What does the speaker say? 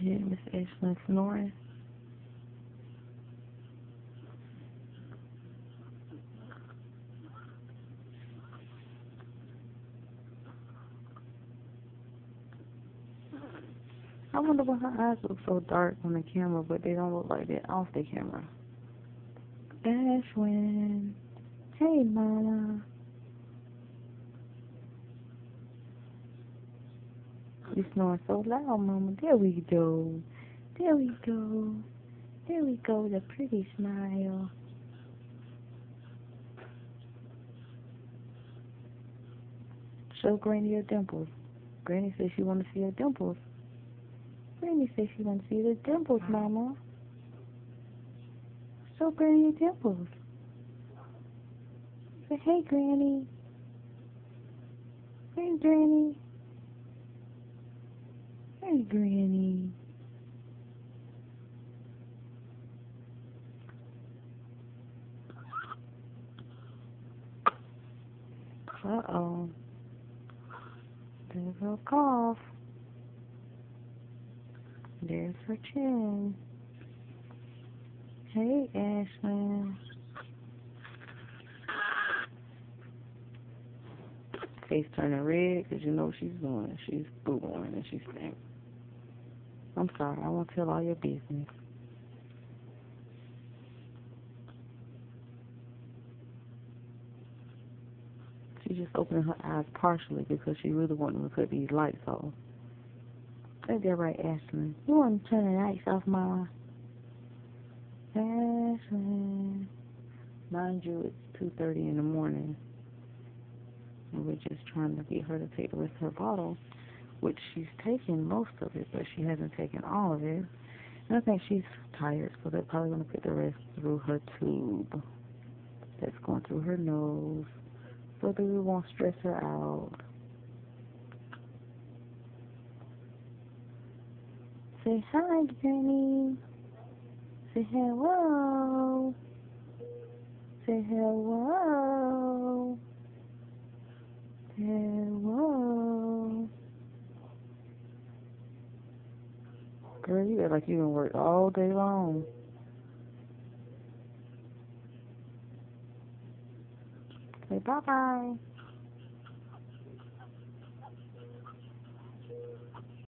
Yeah, Miss Ashlyn snoring. I wonder why her eyes look so dark on the camera, but they don't look like that off the camera. Ashlyn. Hey, Mama. You snoring so loud, Mama. There we go. There we go. There we go, the pretty smile. Show Granny your dimples. Granny says she want to see her dimples. Granny says she want to see the dimples, Mama. Show Granny your dimples. Say, hey, Granny. Hey, Granny. Hey, Granny. Uh-oh. There's her cough. There's her chin. Hey, Ashlyn. Face turning red because you know what she's doing. She's boo-booing and she's stinks. I'm sorry. I won't tell all your business. She's just opening her eyes partially because she really wanted to cut these lights off. Ain't that right, Ashlyn? You want to turn the lights off, Mama? Ashlyn. Mind you, it's 2:30 in the morning. And we're just trying to get her to take the rest of her bottle, which she's taken most of it, but she hasn't taken all of it. And I think she's tired, so they're probably going to put the rest through her tube that's going through her nose, so that we won't stress her out. Say hi, Granny. Say hello. Say hello. Hello. Girl, you act like you done work all day long. Say bye-bye.